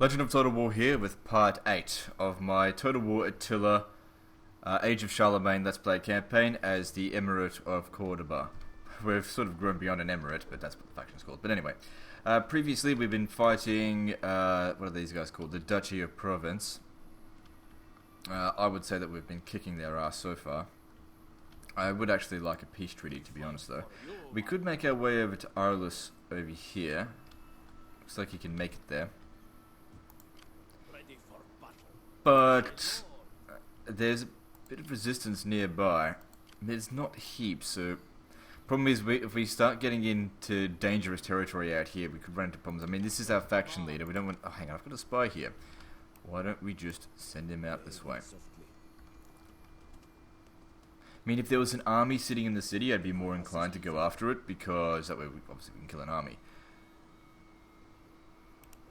Legend of Total War here with part 8 of my Total War Attila Age of Charlemagne Let's Play campaign as the Emirate of Cordoba. We've sort of grown beyond an emirate, but that's what the faction's called. But anyway, previously we've been fighting, what are these guys called? The Duchy of Provence. I would say that we've been kicking their ass so far. I would actually like a peace treaty, to be honest, though. We could make our way over to Aras over here. Looks like you can make it there. But there's a bit of resistance nearby. There's not heaps, so problem is if we start getting into dangerous territory out here, we could run into problems. I mean, this is our faction leader. We don't want... Oh, hang on, I've got a spy here. Why don't we just send him out this way? I mean, if there was an army sitting in the city, I'd be more inclined to go after it, because that way obviously we can kill an army.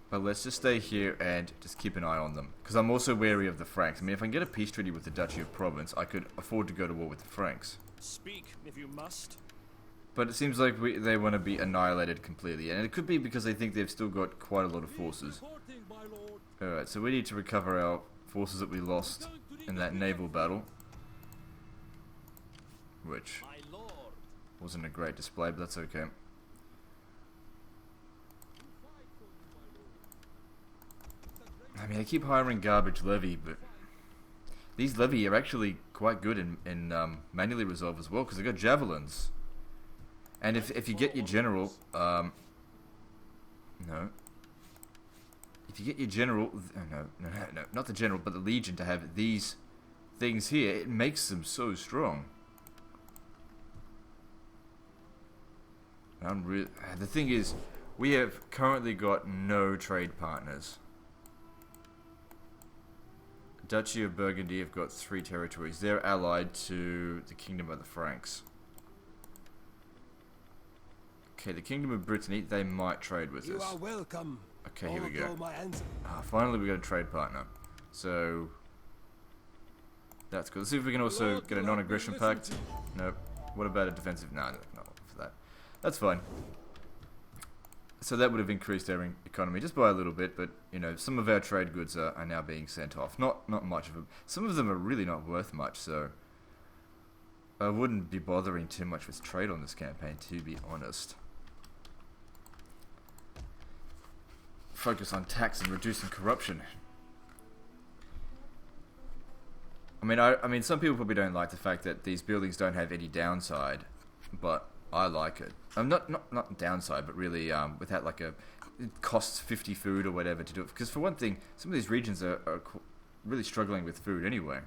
But let's just stay here and just keep an eye on them. Because I'm also wary of the Franks. I mean, if I can get a peace treaty with the Duchy of Provence, I could afford to go to war with the Franks. Speak, if you must. But it seems like they want to be annihilated completely. And it could be because they think they've still got quite a lot of forces. Alright, so we need to recover our forces that we lost in that naval battle. Which wasn't a great display, but that's okay. I mean, I keep hiring garbage levy, but these levy are actually quite good in manually resolve as well, because they've got javelins. And if you get your general, no. If you get your general, no, not the general, but the legion to have these things here, it makes them so strong. The thing is, we have currently got no trade partners. Duchy of Burgundy have got 3 territories. They're allied to the Kingdom of the Franks. Okay, the Kingdom of Brittany, they might trade with us. You are welcome. Okay, here we go. My Finally we got a trade partner. So that's good. Let's see if we can also get a non-aggression pact. Nope. What about a defensive? No, not for that. That's fine. So that would have increased our economy just by a little bit, but you know, some of our trade goods are now being sent off. Not much of them. Some of them are really not worth much, so I wouldn't be bothering too much with trade on this campaign, to be honest. Focus on tax and reducing corruption. I mean, some people probably don't like the fact that these buildings don't have any downside, but I like it. Not downside, but really without like it costs 50 food or whatever to do it. Because for one thing, some of these regions are really struggling with food anyway.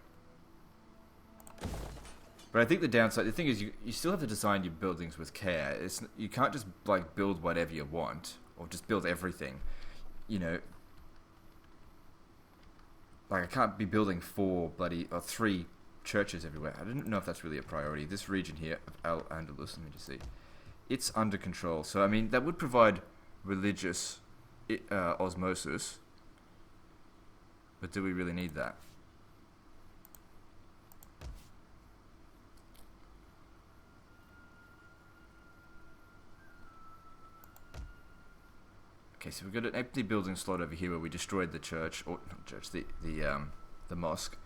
But I think the thing is, you still have to design your buildings with care. You can't just like build whatever you want or just build everything. You know, like I can't be building 3 churches everywhere. I don't know if that's really a priority. This region here of Al-Andalus, let me just see. It's under control. So, I mean, that would provide religious osmosis. But do we really need that? Okay, so we've got an empty building slot over here where we destroyed the church, or not church, the mosque.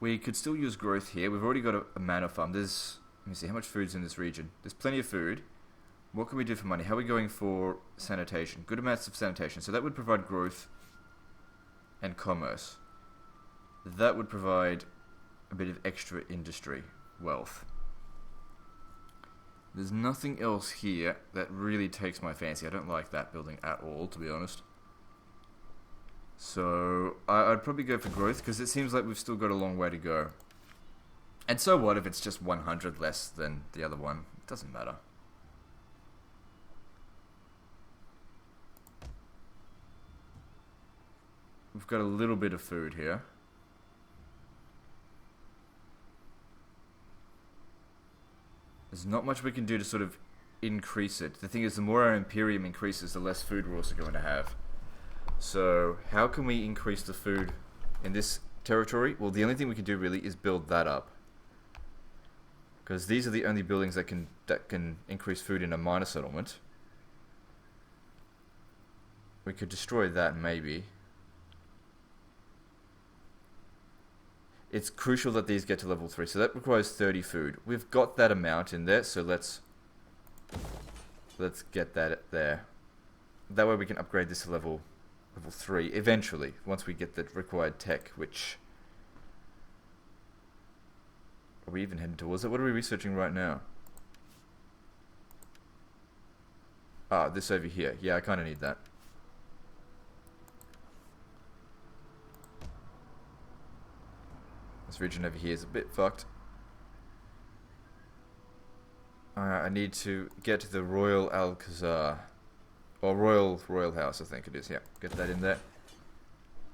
We could still use growth here. We've already got a manor farm. Let me see, how much food's in this region? There's plenty of food. What can we do for money? How are we going for sanitation? Good amounts of sanitation. So that would provide growth and commerce. That would provide a bit of extra industry wealth. There's nothing else here that really takes my fancy. I don't like that building at all, to be honest. So I'd probably go for growth, because it seems like we've still got a long way to go. And so what if it's just 100 less than the other one? It doesn't matter. We've got a little bit of food here. There's not much we can do to sort of increase it. The thing is, the more our Imperium increases, the less food we're also going to have. So, how can we increase the food in this territory? Well, the only thing we can do really is build that up. Because these are the only buildings that can increase food in a minor settlement. We could destroy that, maybe. It's crucial that these get to level 3, so that requires 30 food. We've got that amount in there, so let's get that there. That way we can upgrade this to level 3, eventually, once we get the required tech, which... Are we even heading towards it? What are we researching right now? Ah, this over here. Yeah, I kind of need that. This region over here is a bit fucked. I need to get to the Royal Alcazar. Or Royal House, I think it is. Yeah, get that in there.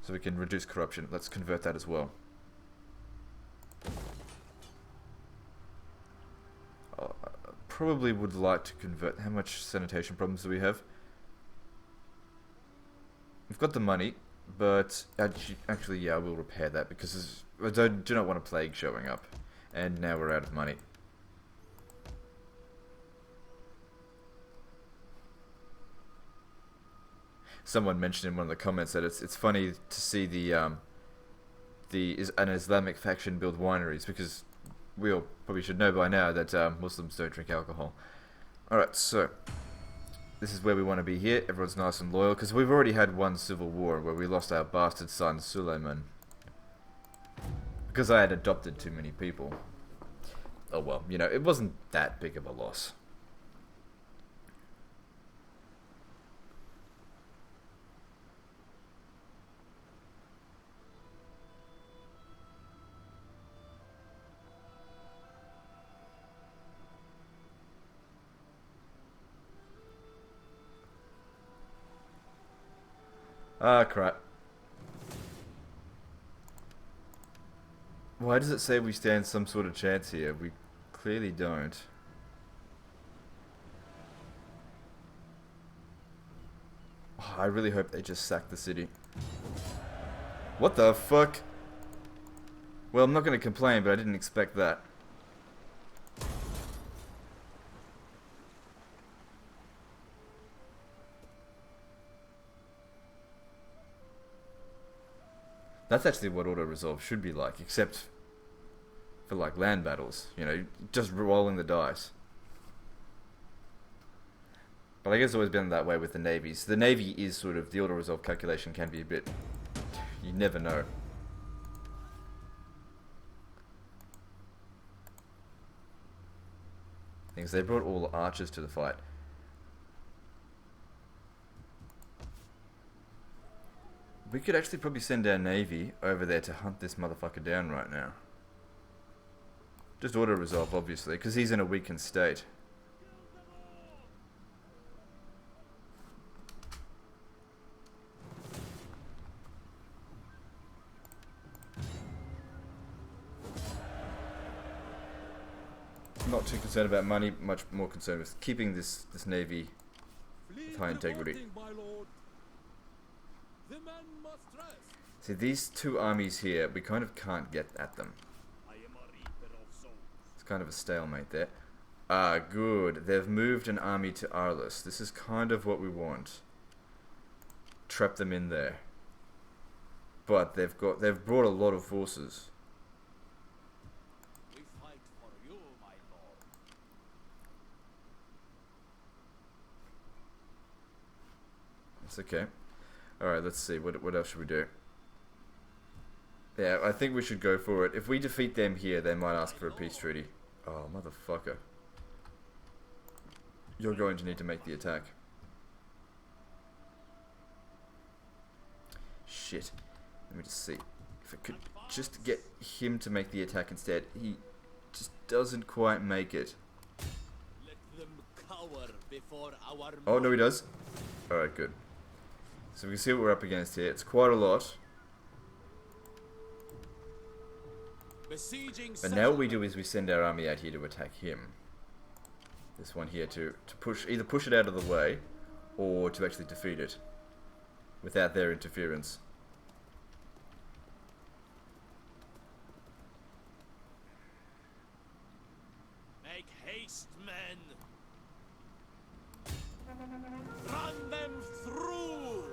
So we can reduce corruption. Let's convert that as well. Probably would like to convert. How much sanitation problems do we have? We've got the money, but actually, yeah, I will repair that because I do not want a plague showing up, and now we're out of money. Someone mentioned in one of the comments that it's funny to see an Islamic faction build wineries because we all probably should know by now that Muslims don't drink alcohol. Alright, so this is where we want to be here. Everyone's nice and loyal because we've already had one civil war where we lost our bastard son Suleiman because I had adopted too many people. Oh well, you know, it wasn't that big of a loss. Ah, crap. Why does it say we stand some sort of chance here? We clearly don't. Oh, I really hope they just sack the city. What the fuck? Well, I'm not going to complain, but I didn't expect that. That's actually what auto-resolve should be like, except for like land battles, you know, just rolling the dice. But I guess it's always been that way with the navies. The navy is sort of, the auto-resolve calculation can be a bit, you never know. Things, they brought all the archers to the fight. We could actually probably send our navy over there to hunt this motherfucker down right now. Just auto-resolve, obviously, because he's in a weakened state. Not too concerned about money, much more concerned with keeping this navy with high integrity. See, these two armies here, we kind of can't get at them. It's kind of a stalemate there. Ah, good. They've moved an army to Aras. This is kind of what we want. Trap them in there. But they've brought a lot of forces. We fight for you, my lord. That's okay. Alright, let's see. What else should we do? Yeah, I think we should go for it. If we defeat them here, they might ask for a peace treaty. Oh, motherfucker. You're going to need to make the attack. Shit. Let me just see. If I could just get him to make the attack instead. He just doesn't quite make it. Let them cower before our Oh, no, he does. Alright, good. So we can see what we're up against here. It's quite a lot. But now what we do is we send our army out here to attack him. This one here to either push it out of the way or to actually defeat it without their interference. Make haste, men. Run them through.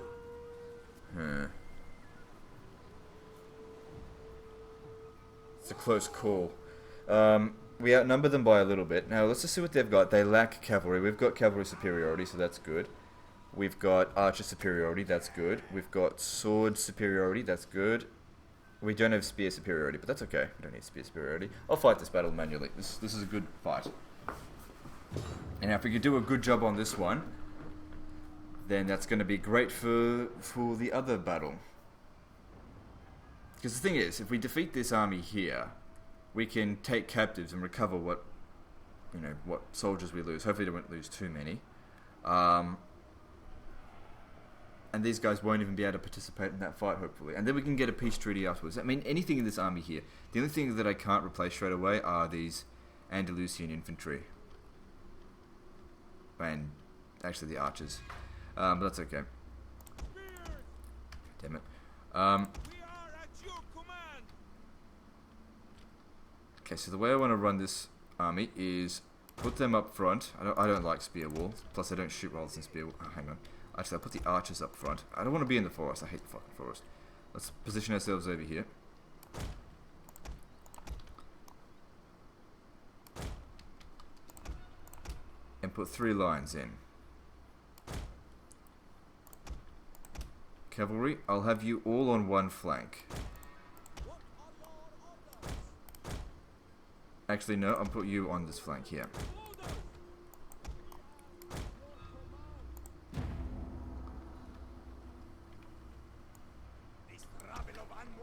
It's a close call. We outnumber them by a little bit. Now, let's just see what they've got. They lack cavalry. We've got cavalry superiority, so that's good. We've got archer superiority, that's good. We've got sword superiority, that's good. We don't have spear superiority, but that's okay. We don't need spear superiority. I'll fight this battle manually. This is a good fight. And now if we could do a good job on this one, then that's going to be great for the other battle. Because the thing is, if we defeat this army here, we can take captives and recover what soldiers we lose. Hopefully, they won't lose too many. And these guys won't even be able to participate in that fight, hopefully. And then we can get a peace treaty afterwards. I mean, anything in this army here. The only thing that I can't replace straight away are these Andalusian infantry. And actually the archers. But that's okay. Damn it. Okay, so the way I want to run this army is put them up front. I don't like spear wall. Plus I don't shoot rolls in spear wall. Oh, hang on. Actually, I'll put the archers up front. I don't want to be in the forest. I hate the fucking forest. Let's position ourselves over here. And put 3 lines in. Cavalry, I'll have you all on one flank. Actually, no, I'll put you on this flank here.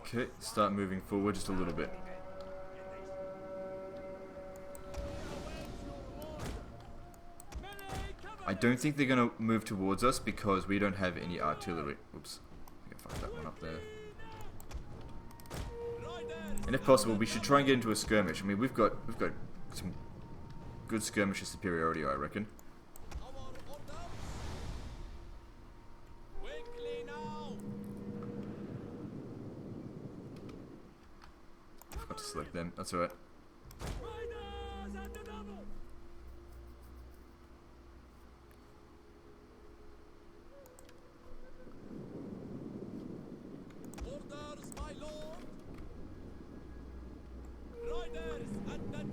Okay, start moving forward just a little bit. I don't think they're going to move towards us because we don't have any artillery. Oops. I can fuck that one up there. And if possible, we should try and get into a skirmish. I mean, we've got some good skirmisher superiority, I reckon. Forgot to select them. That's alright.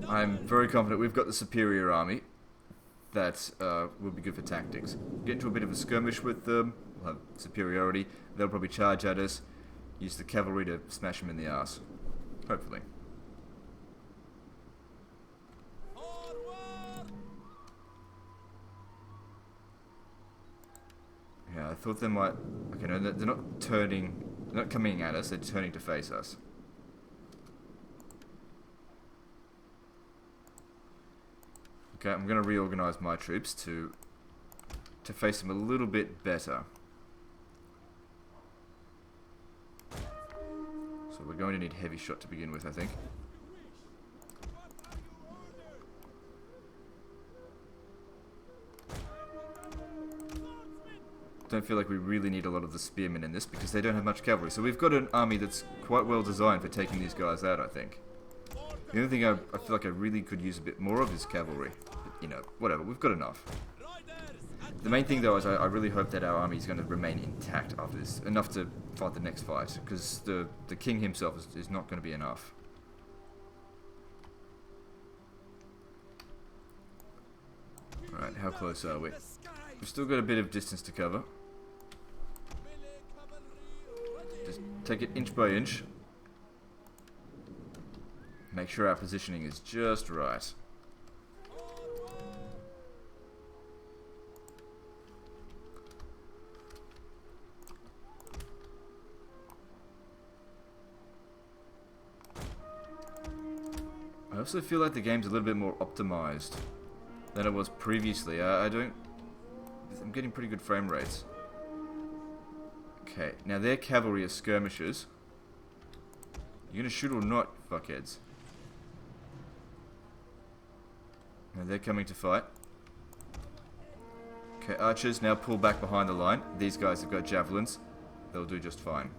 I'm very confident we've got the superior army that will be good for tactics. Get into a bit of a skirmish with them, we'll have superiority, they'll probably charge at us, use the cavalry to smash them in the arse. Hopefully. Yeah, I thought they might... Okay, no, they're not turning... They're not coming at us, they're turning to face us. Okay, I'm going to reorganize my troops to face them a little bit better. So we're going to need heavy shot to begin with, I think. Don't feel like we really need a lot of the spearmen in this because they don't have much cavalry. So we've got an army that's quite well designed for taking these guys out, I think. The only thing I feel like I really could use a bit more of is cavalry. But, you know, whatever, we've got enough. The main thing, though, is I really hope that our army is going to remain intact after this. Enough to fight the next fight. Because the king himself is not going to be enough. Alright, how close are we? We've still got a bit of distance to cover. Just take it inch by inch. Make sure our positioning is just right. I also feel like the game's a little bit more optimized than it was previously. I'm getting pretty good frame rates. Okay, now their cavalry are skirmishers. You gonna shoot or not, fuckheads? Now they're coming to fight. Okay, archers now pull back behind the line. These guys have got javelins. They'll do just fine.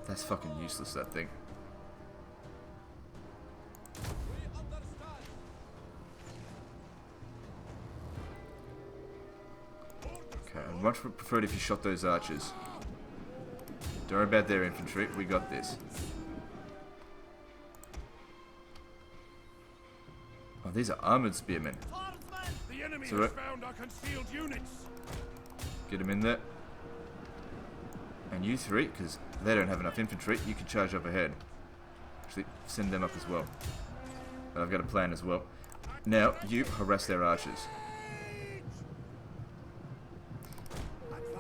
That's fucking useless, that thing. much preferred if you shot those archers. Don't worry about their infantry, we got this. Oh, these are armoured spearmen. The enemy So has found our concealed units. Get them in there. And you three, because they don't have enough infantry, you can charge up ahead. Actually, send them up as well. But I've got a plan as well. Now, you harass their archers.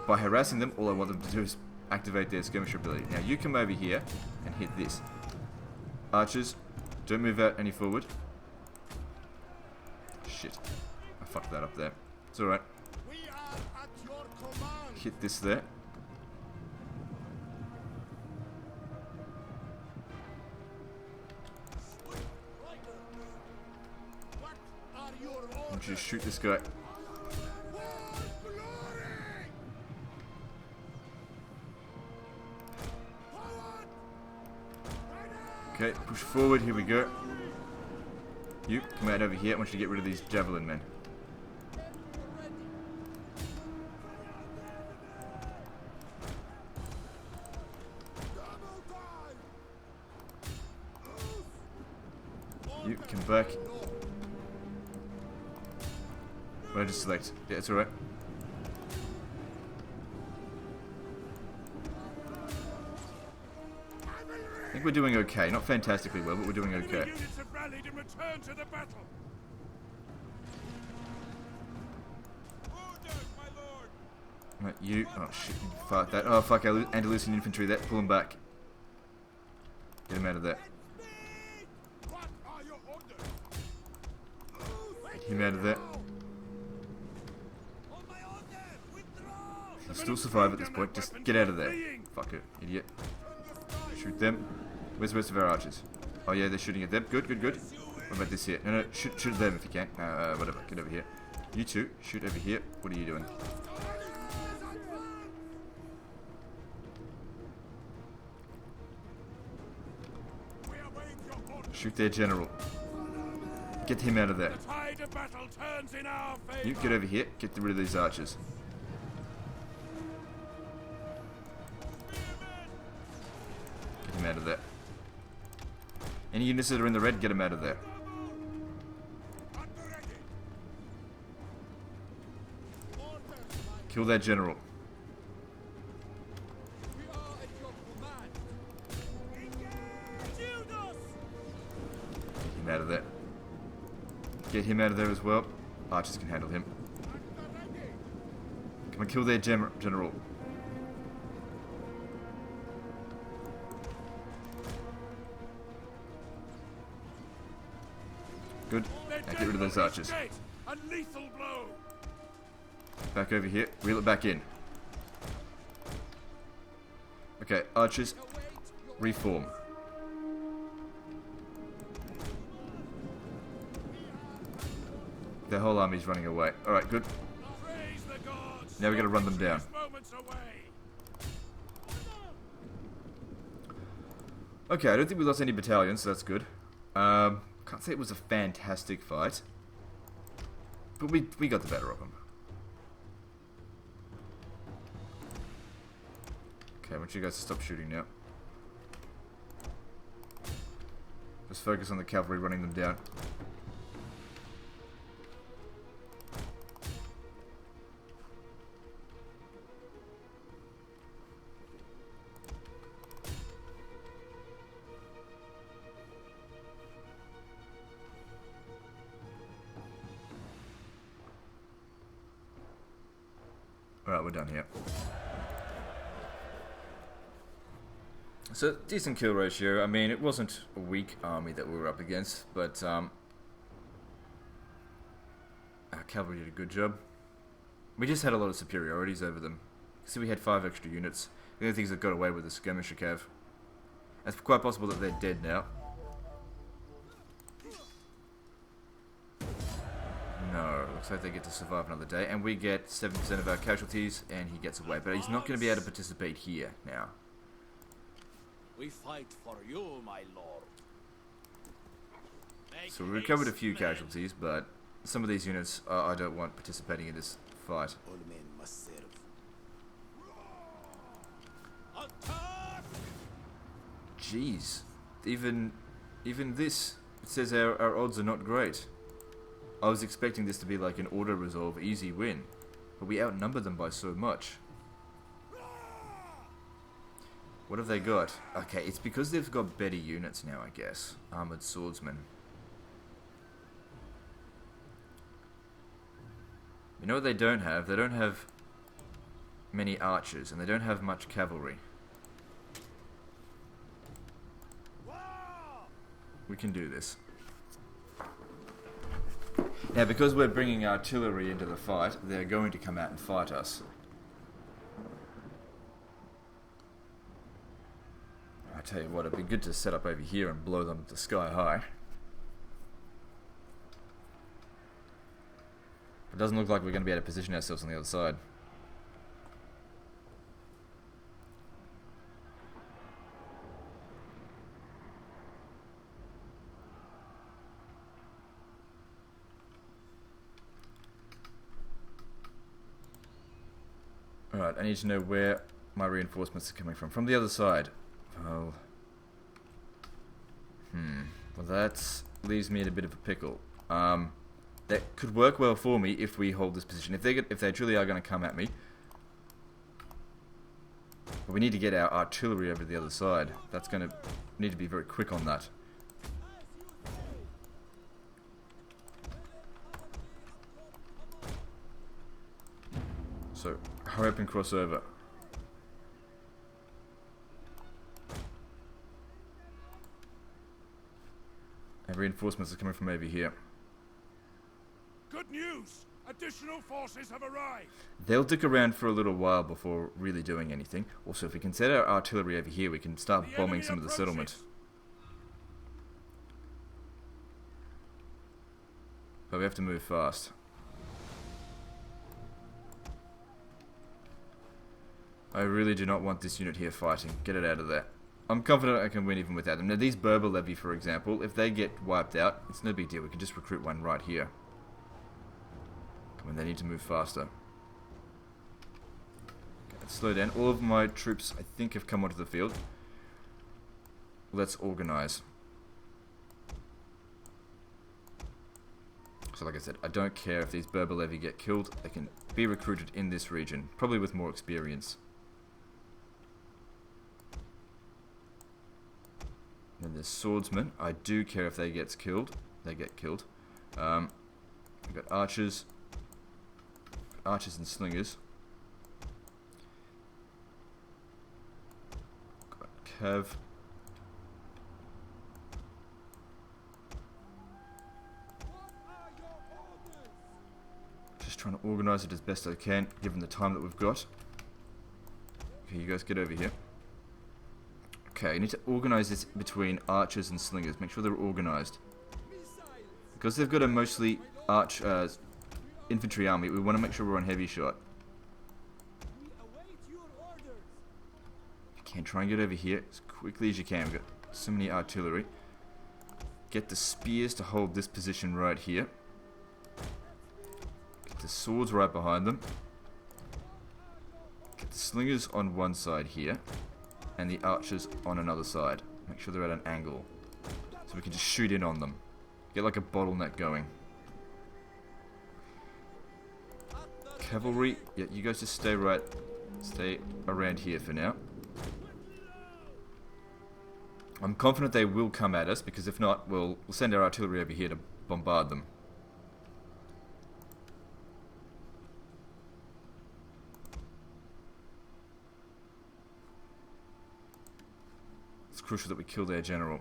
By harassing them, all I want them to do is activate their skirmisher ability. Now, you come over here and hit this. Archers, don't move out any forward. Shit. I fucked that up there. It's alright. Hit this there. I want you to shoot this guy. Okay, push forward, here we go. You, come out over here, I want you to get rid of these javelin men. You, come back. Where to select? Yeah, it's alright. I think we're doing okay. Not fantastically well, but we're doing okay. Units have rallied and returned to the battle. Right, you. Oh shit, fuck that. Oh fuck, Andalusian infantry there. Pull them back. Get them out of there. Get him out of there. He'll still survive at this point. Just get out of there. Fucker, idiot. Shoot them. Where's the rest of our archers? Oh yeah, they're shooting at them. Good, good, good. What about this here? No, no, shoot them if you can. Whatever, get over here. You two, shoot over here. What are you doing? Shoot their general. Get him out of there. The tide of battle turns in our favor. You get over here. Get rid of these archers. Get him out of there. Any units that are in the red, get them out of there. Kill that general. Get him out of there. Get him out of there as well. Archers can handle him. Come on, kill their general. Good. Now get rid of those archers. A lethal blow. Back over here. Reel it back in. Okay, archers. Reform. Their whole army's running away. Alright, good. Now we gotta run them down. Okay, I don't think we lost any battalions, so that's good. Can't say it was a fantastic fight. But we got the better of them. Okay, I want you guys to stop shooting now. Just focus on the cavalry running them down. Alright, we're done here. So, decent kill ratio. I mean, it wasn't a weak army that we were up against, but our cavalry did a good job. We just had a lot of superiorities over them. See, we had 5 extra units. The only things that got away with the skirmisher cav. It's quite possible that they're dead now. No, looks like they get to survive another day, and we get 7% of our casualties, and he gets away. But he's not going to be able to participate here now. We fight for you, my lord. So we recovered a few casualties, but some of these units I don't want participating in this fight. All men must serve. Jeez. Even this, it says our odds are not great. I was expecting this to be like an auto-resolve, easy win. But we outnumber them by so much. What have they got? Okay, it's because they've got better units now, I guess. Armored swordsmen. You know what they don't have? They don't have many archers, and they don't have much cavalry. We can do this. Now, because we're bringing artillery into the fight, they're going to come out and fight us. I tell you what, it'd be good to set up over here and blow them to sky high. It doesn't look like we're going to be able to position ourselves on the other side. Alright, I need to know where my reinforcements are coming from. From the other side. Well... Well, that leaves me in a bit of a pickle. That could work well for me if we hold this position. If they truly are going to come at me. But we need to get our artillery over to the other side. That's going to need to be very quick on that. So, hurry up and cross over. And reinforcements are coming from over here. Good news! Additional forces have arrived! They'll dick around for a little while before really doing anything. Also, if we can set our artillery over here, we can start bombing some of the settlement. But we have to move fast. I really do not want this unit here fighting. Get it out of there. I'm confident I can win even without them. Now these Berber levy, for example, if they get wiped out, it's no big deal. We can just recruit one right here. Come on, they need to move faster. Okay, let's slow down. All of my troops, I think, have come onto the field. Let's organize. So like I said, I don't care if these Berber levy get killed. They can be recruited in this region, probably with more experience. Then there's swordsmen. I do care if they get killed. They get killed. We've got archers. Archers and slingers. Got cav. Just trying to organise it as best I can, given the time that we've got. Okay, you guys get over here. Okay, you need to organise this between archers and slingers. Make sure they're organised. Because they've got a mostly infantry army, we want to make sure we're on heavy shot. You can try and get over here as quickly as you can. We've got so many artillery. Get the spears to hold this position right here. Get the swords right behind them. Get the slingers on one side here. And the archers on another side. Make sure they're at an angle. So we can just shoot in on them. Get like a bottleneck going. Cavalry. Yeah, you guys just stay around here for now. I'm confident they will come at us, because if not, we'll send our artillery over here to bombard them. It's crucial that we kill their general.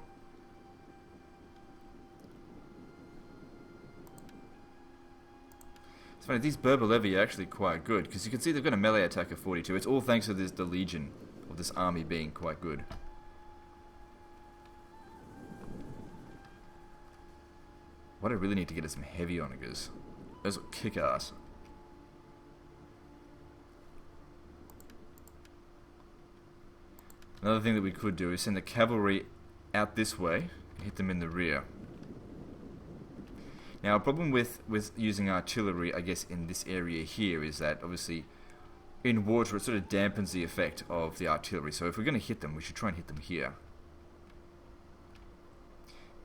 It's funny, these Berber levy are actually quite good, because you can see they've got a melee attack of 42. It's all thanks to the legion of this army being quite good. What I really need to get is some heavy onagers. Those will kick ass. Another thing that we could do is send the cavalry out this way and hit them in the rear. Now, a problem with using artillery, I guess, in this area here is that, obviously, in water it sort of dampens the effect of the artillery. So if we're going to hit them, we should try and hit them here.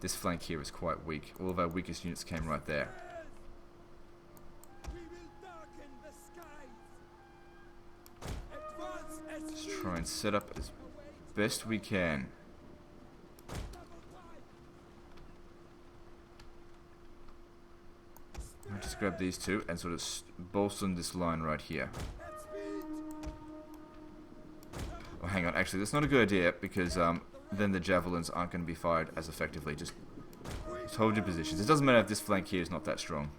this flank here is quite weak. All of our weakest units came right there. We will darken the skies. Advance as Let's try and set up as best we can. I'll just grab these two and sort of bolster this line right here. Oh, hang on, actually, that's not a good idea because then the javelins aren't going to be fired as effectively. Just hold your positions. It doesn't matter if this flank here is not that strong.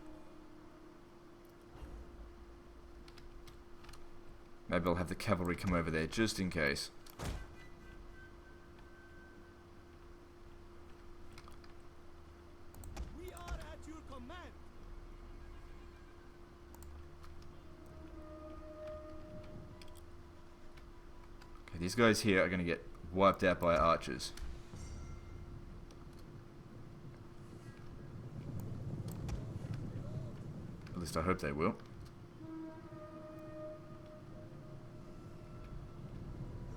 Maybe I'll have the cavalry come over there just in case. We are at your command. Okay, these guys here are going to get wiped out by archers. At least I hope they will.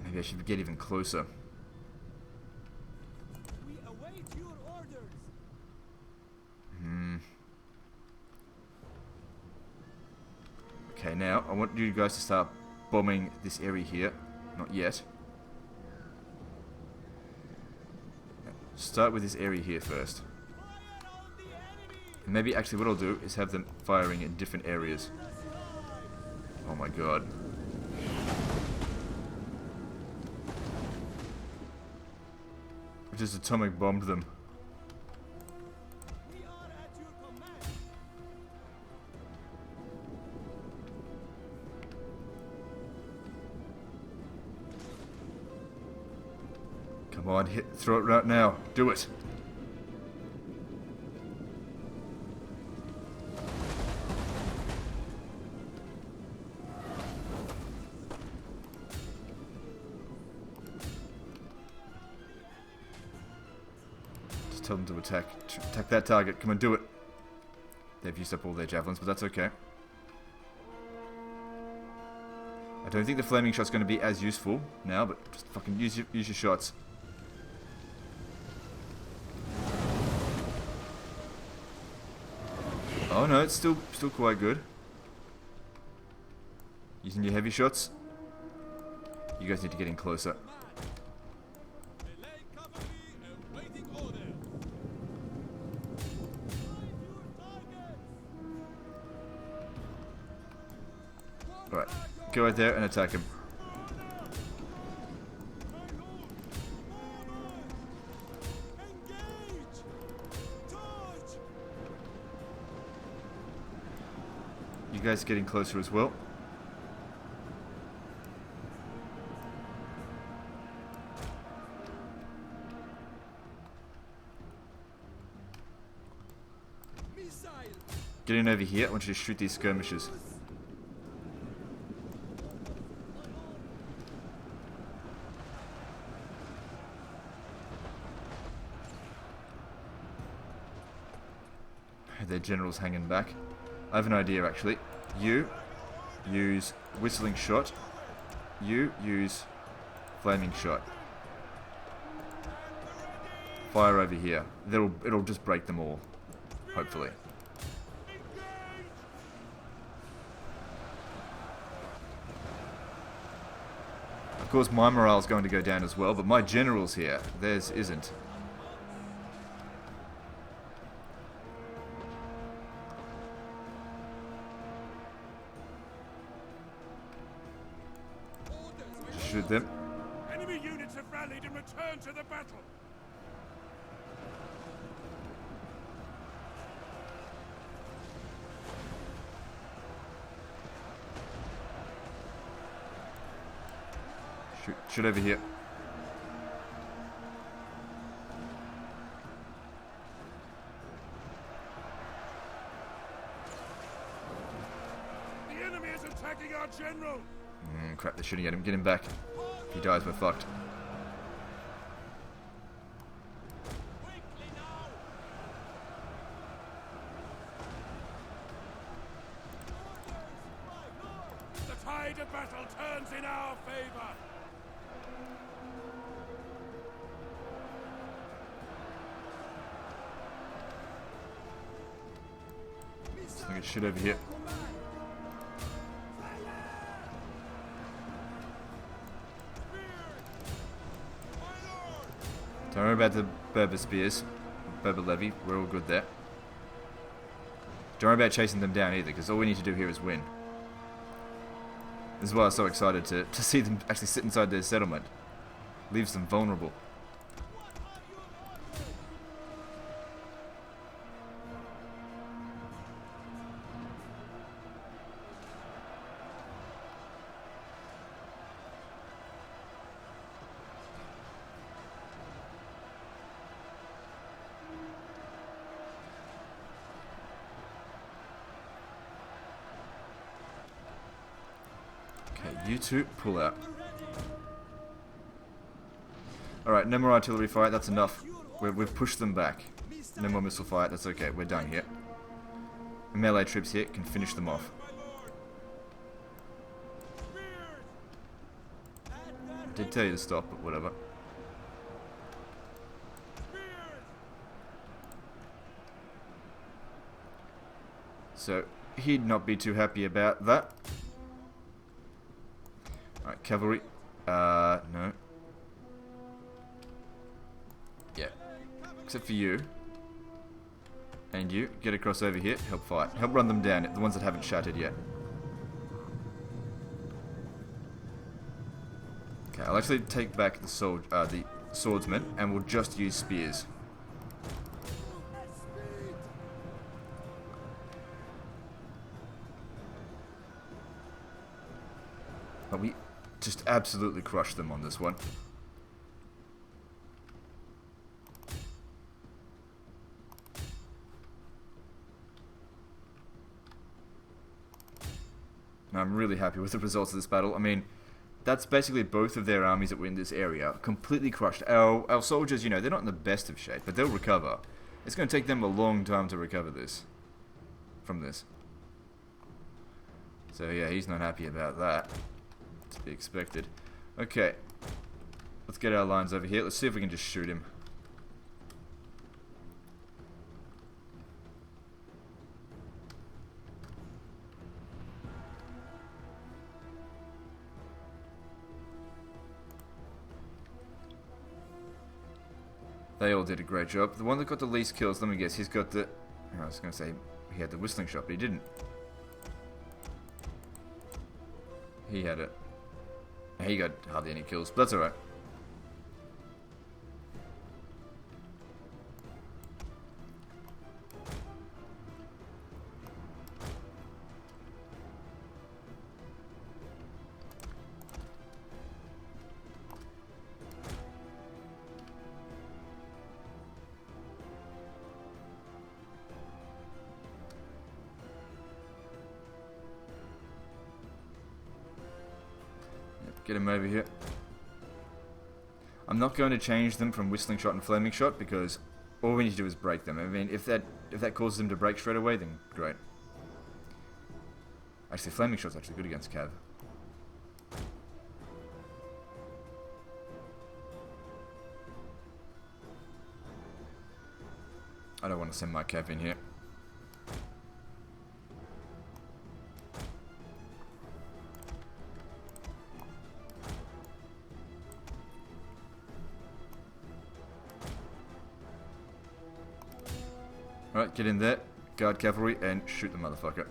Maybe I should get even closer. We await your orders. Okay, now I want you guys to start bombing this area here. Not yet. Start with this area here first. And maybe actually what I'll do is have them firing in different areas. Oh my god. I just atomic bombed them. We are at your command. Come on, throw it right now. Do it. Just tell them to attack that target. Come on, do it. They've used up all their javelins, but that's okay. I don't think the flaming shot's going to be as useful now, but just fucking use your shots. Oh no, it's still quite good. Using your heavy shots. You guys need to get in closer. Melee cavalry awaiting order. Right, go out there and attack him. Engage. Charge. You guys getting closer as well. Missile. Get in over here. I want you to shoot these skirmishers. Their general's hanging back. I have an idea actually. You use whistling shot. You use flaming shot. Fire over here. It'll just break them all. Hopefully. Of course my morale's going to go down as well, but my general's here. Theirs isn't. Shoot them. Enemy units have rallied and returned to the battle. Shoot over here. The enemy is attacking our general. Crap, they're shooting at him. Get him back. If he dies, we're fucked. Quickly now. The tide of battle turns in our favor. get shit over here. Don't worry about the Berber spears. Berber levy, we're all good there. Don't worry about chasing them down either, because all we need to do here is win. This is why I was so excited to see them actually sit inside their settlement. Leaves them vulnerable. Okay, you two, pull out. Alright, no more artillery fire, that's enough. We've pushed them back. No more missile fire, that's okay, we're done here. Melee troops here can finish them off. I did tell you to stop, but whatever. So, he'd not be too happy about that. Alright, cavalry. No. Yeah. Except for you. And you. Get across over here. Help fight. Help run them down. The ones that haven't shattered yet. Okay, I'll actually take back the swordsmen, and we'll just use spears. But we just absolutely crushed them on this one. And I'm really happy with the results of this battle. I mean, that's basically both of their armies that were in this area. Completely crushed. Our soldiers, you know, they're not in the best of shape, but they'll recover. It's going to take them a long time to recover this. From this. So yeah, he's not happy about that. To be expected. Okay. Let's get our lines over here. Let's see if we can just shoot him. They all did a great job. The one that got the least kills, let me guess, he's got the... I was going to say he had the whistling shot, but he didn't. He had it. He got hardly any kills, but that's alright. Get him over here. I'm not going to change them from whistling shot and flaming shot because all we need to do is break them. I mean, if that causes them to break straight away, then great. Actually, flaming shot's actually good against cav. I don't want to send my cav in here. Alright, get in there, guard cavalry, and shoot the motherfucker.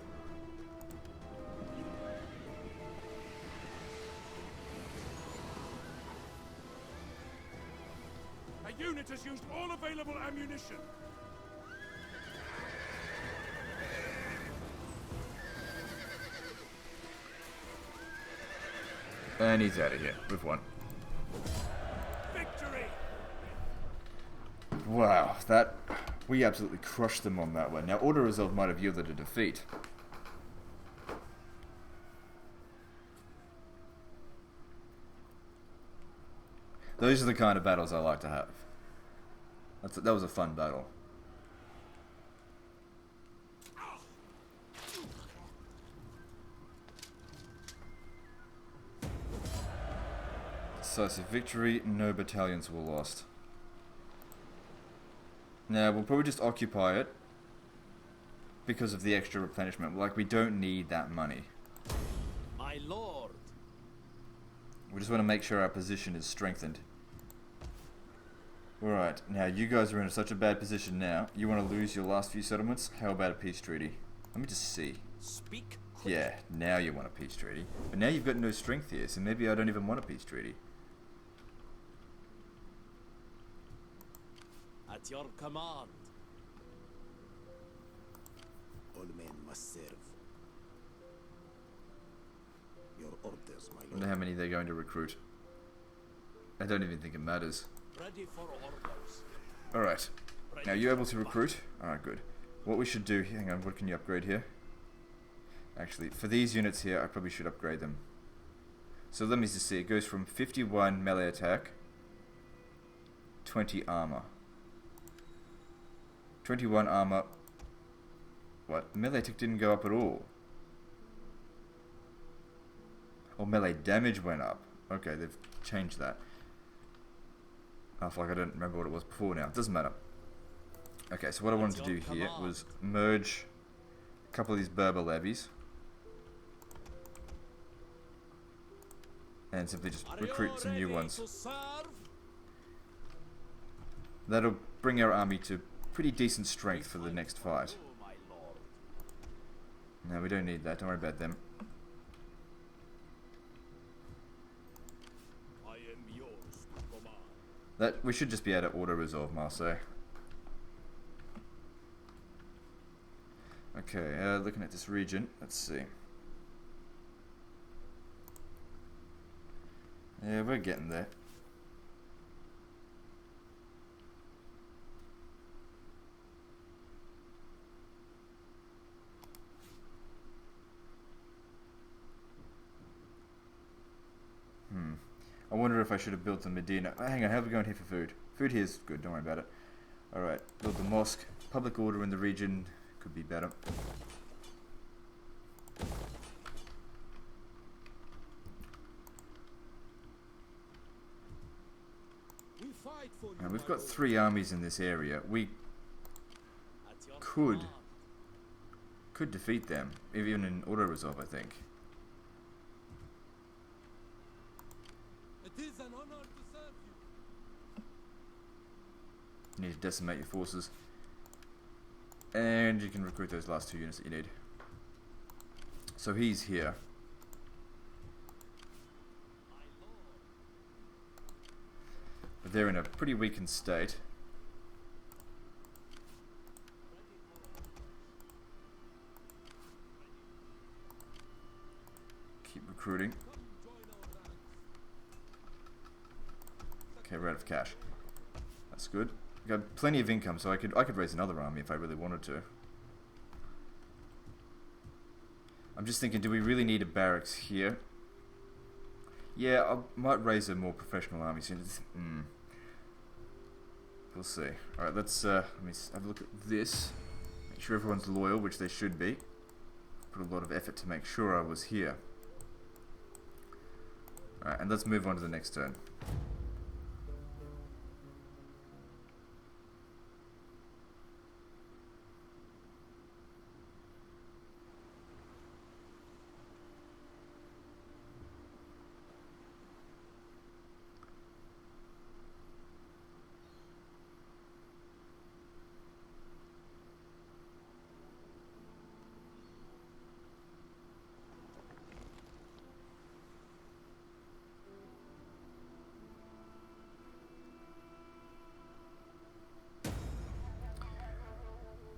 A unit has used all available ammunition. And he's out of here. We've won. Victory! Wow, we absolutely crushed them on that one. Now, Order Resolve might have yielded a defeat. Those are the kind of battles I like to have. That was a fun battle. Decisive victory, no battalions were lost. Now, we'll probably just occupy it because of the extra replenishment. Like, we don't need that money. My lord. We just want to make sure our position is strengthened. Alright, now you guys are in such a bad position now. You want to lose your last few settlements? How about a peace treaty? Let me just see. Speak. Yeah, now you want a peace treaty. But now you've got no strength here, so maybe I don't even want a peace treaty. At your command. All men must serve. Your orders, my I wonder lord. how many they're going to recruit. I don't even think it matters. Ready for orders. Alright, Ready now you for able to recruit? Alright, good. What we should do, hang on, what can you upgrade here? Actually, for these units here, I probably should upgrade them. So let me just see, it goes from 51 melee attack, 20 armor. 21 armor. What? Melee attack didn't go up at all. Or melee damage went up. Okay, they've changed that. I feel like I don't remember what it was before now. It doesn't matter. Okay, so what I wanted to do here was merge a couple of these Berber levies. And simply just recruit some new ones. That'll bring our army to pretty decent strength for the next fight. No, we don't need that. Don't worry about them. I am yours to command. That we should just be able to auto-resolve Marseille. Okay, looking at this region, let's see. Yeah, we're getting there. I wonder if I should have built the Medina. Oh, hang on, how are we going here for food? Food here is good, don't worry about it. Alright, build the mosque. Public order in the region could be better. We fight for you, Now, we've my got lord. 3 armies in this area. We At your could command. defeat them, even in auto-resolve, I think. It is an honor to serve you. You need to decimate your forces. And you can recruit those last 2 units that you need. So he's here. My lord. But they're in a pretty weakened state. Keep recruiting. Come join our ranks. Okay, we're out of cash. That's good. We got plenty of income, so I could raise another army if I really wanted to. I'm just thinking, do we really need a barracks here? Yeah, I might raise a more professional army soon. We'll see. Alright, let's let me have a look at this. Make sure everyone's loyal, which they should be. Put a lot of effort to make sure I was here. Alright, and let's move on to the next turn.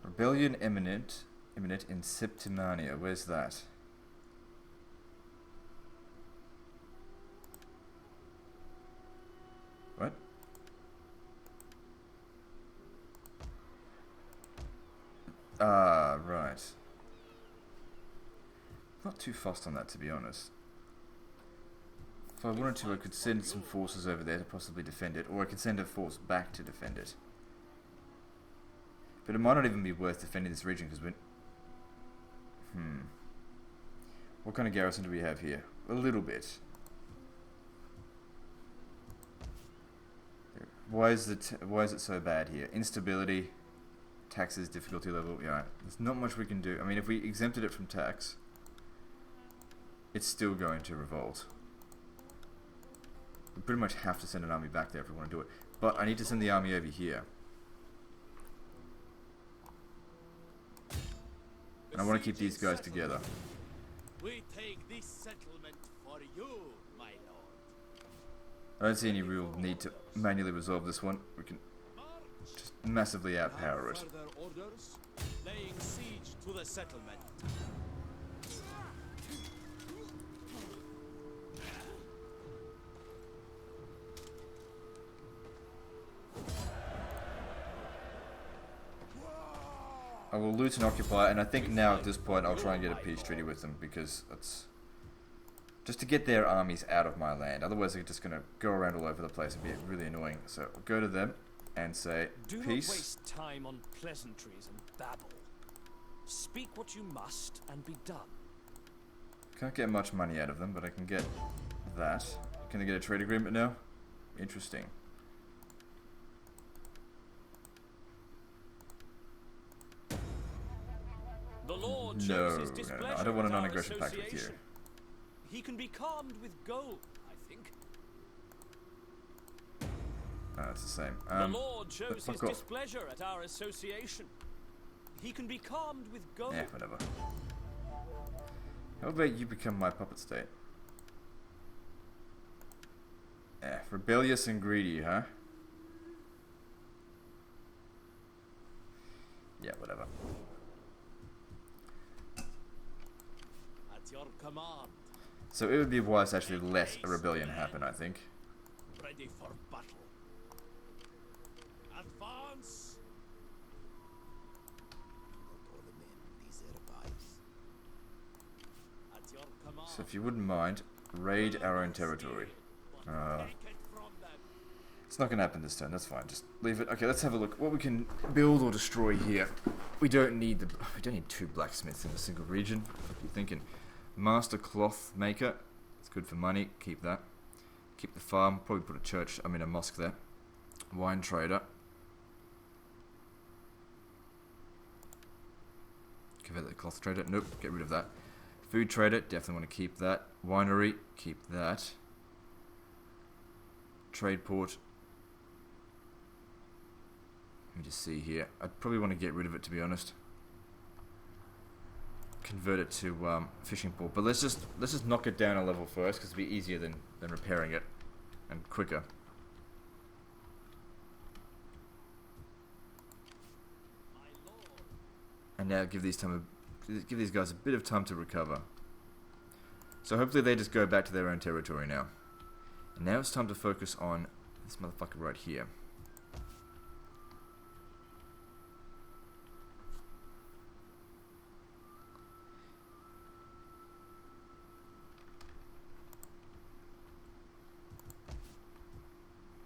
Rebellion imminent in Septimania. Where's that? What? Ah, right. Not too fussed on that, to be honest. If I wanted to, I could send some forces over there to possibly defend it, or I could send a force back to defend it. But it might not even be worth defending this region because we're... What kind of garrison do we have here? A little bit. Why is it so bad here? Instability. Taxes, difficulty level, yeah. There's not much we can do. I mean, if we exempted it from tax, it's still going to revolt. We pretty much have to send an army back there if we want to do it. But I need to send the army over here. And I want to keep these guys together. We take this settlement for you, my lord. I don't see any real need to manually resolve this one. We can just massively outpower it. Further orders? Laying siege to the settlement. I will loot and occupy, and I think now at this point I'll try and get a peace treaty with them, because it's just to get their armies out of my land. Otherwise they're just going to go around all over the place and be really annoying. So I'll go to them and say, Do peace. not waste time on pleasantries and babble. Speak what you must and be done. Can't get much money out of them, but I can get that. Can I get a trade agreement now? Interesting. The Lord No, shows his no, displeasure I don't want a at our non-aggression pact with you. association. He can be calmed with gold, I think. Oh, it's the same. The Lord shows his fuck off. displeasure at our association. He can be calmed with gold. Yeah, whatever. How about you become my puppet state? Rebellious and greedy, huh? Yeah, whatever. At your command. So it would be wise to actually let a rebellion happen, I think. Ready for battle. Advance. Not all men deserve eyes. At your command. So if you wouldn't mind, raid our own territory. Take it from them. It's not going to happen this turn, that's fine. Just leave it. Okay, let's have a look. What we can build or destroy here. We don't need two blacksmiths in a single region. What are you thinking? Master cloth maker. It's good for money. Keep that. Keep the farm. Probably put a mosque there. Wine trader. Convert the cloth trader. Nope, get rid of that. Food trader. Definitely want to keep that. Winery. Keep that. Trade port. Let me just see here. I'd probably want to get rid of it, to be honest. Convert it to fishing port, but let's just knock it down a level first, because it'll be easier than repairing it, and quicker. And now give these guys a bit of time to recover. So hopefully they just go back to their own territory now. And now it's time to focus on this motherfucker right here.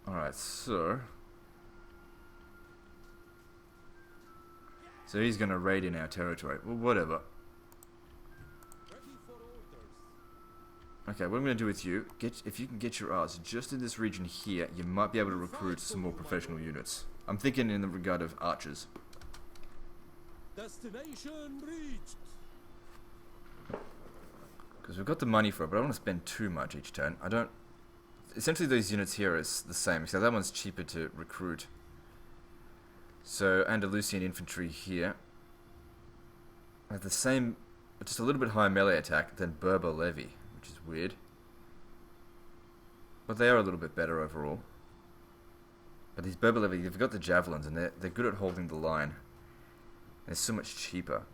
Alright, so he's gonna raid in our territory. Well, whatever. Ready for orders. Okay, what I'm gonna do with you, if you can get your ass just in this region here, you might be able to recruit some more professional units. I'm thinking in the regard of archers. Destination reached. Because we've got the money for it, but I don't want to spend too much each turn. I don't... Essentially those units here is the same, except that one's cheaper to recruit. So Andalusian infantry here have the same, just a little bit higher melee attack than Berber levy, which is weird. But they are a little bit better overall. But these Berber levy, they've got the javelins, and they're good at holding the line. They're so much cheaper.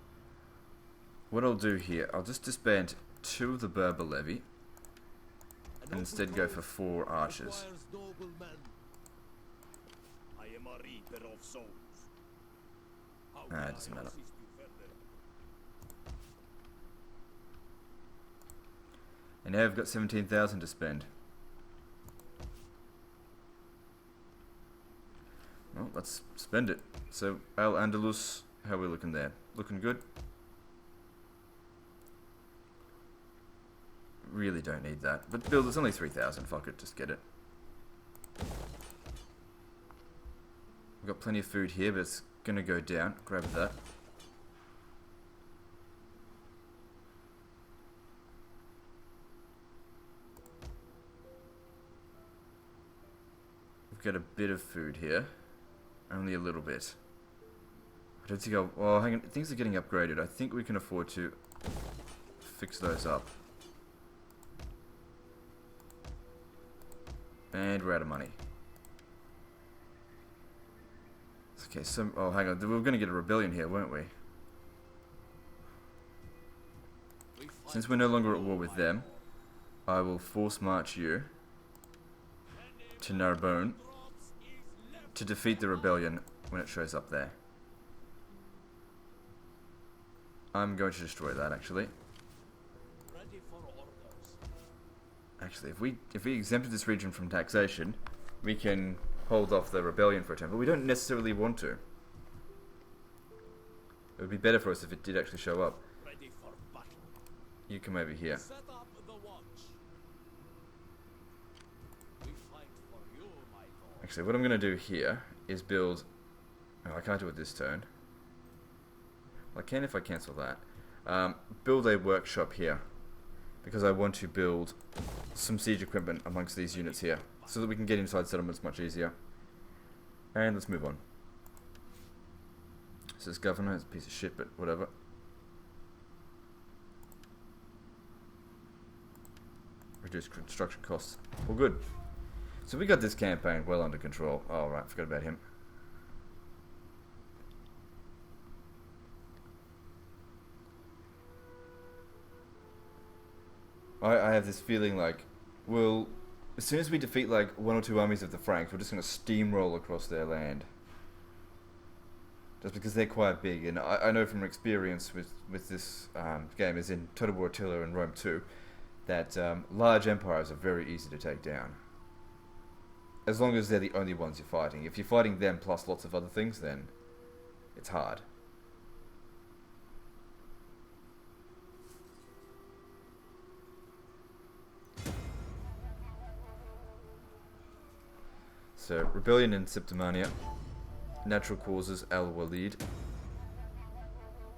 What I'll do here, I'll just disband 2 of the Berber levy, and instead go for 4 archers. I am a reaper of souls. Ah, it doesn't matter. Assist you further. And now I've got 17,000 to spend. Well, let's spend it. So, Al-Andalus, how are we looking there? Looking good? Really don't need that. But build, it's only 3,000, fuck it, just get it. We've got plenty of food here, but it's gonna go down, grab that. We've got a bit of food here. Only a little bit. I don't think I'll... Oh, hang on. Things are getting upgraded. I think we can afford to fix those up. And we're out of money. Okay, so... Oh, hang on. We were going to get a rebellion here, weren't we? Since we're no longer at war with them, I will force march you to Narbonne to defeat the rebellion when it shows up there. I'm going to destroy that, actually. Actually, if we exempted this region from taxation, we can hold off the rebellion for a time, but we don't necessarily want to. It would be better for us if it did actually show up. You come over here. Set up the watch. We fight for you, my lord. Actually, what I'm going to do here is build... Oh, I can't do it this turn. Well, I can if I cancel that. Build a workshop here, because I want to build some siege equipment amongst these units here, so that we can get inside settlements much easier. And let's move on. This is governor, it's a piece of shit, but whatever. Reduce construction costs. Well, good. So we got this campaign well under control. Oh, right, forgot about him. I have this feeling like, well, as soon as we defeat like one or two armies of the Franks, we're just going to steamroll across their land. Just because they're quite big, and I know from experience with this game, as in Total War Attila and Rome 2, that large empires are very easy to take down. As long as they're the only ones you're fighting. If you're fighting them plus lots of other things, then it's hard. So, rebellion in Septimania. Natural causes, Al-Walid.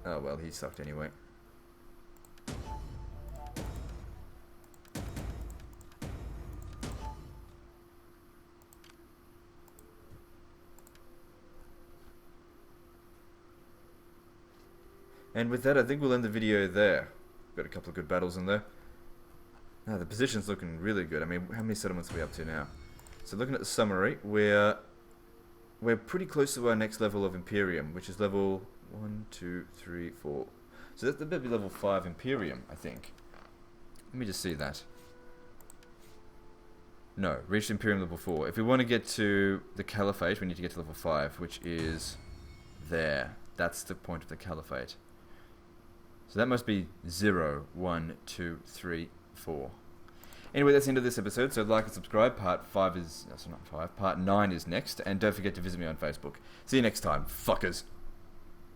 Oh well, he sucked anyway. And with that, I think we'll end the video there. Got a couple of good battles in there. Now, the position's looking really good. I mean, how many settlements are we up to now? So looking at the summary, we're pretty close to our next level of Imperium, which is level 1, 2, 3, 4. So that would be level 5 Imperium, I think. Let me just see that. No, reached Imperium level 4. If we want to get to the Caliphate, we need to get to level 5, which is there. That's the point of the Caliphate. So that must be 0, 1, 2, 3, 4. Anyway, that's the end of this episode, so like and subscribe. Part 5 is... That's not 5. Part 9 is next, and don't forget to visit me on Facebook. See you next time, fuckers.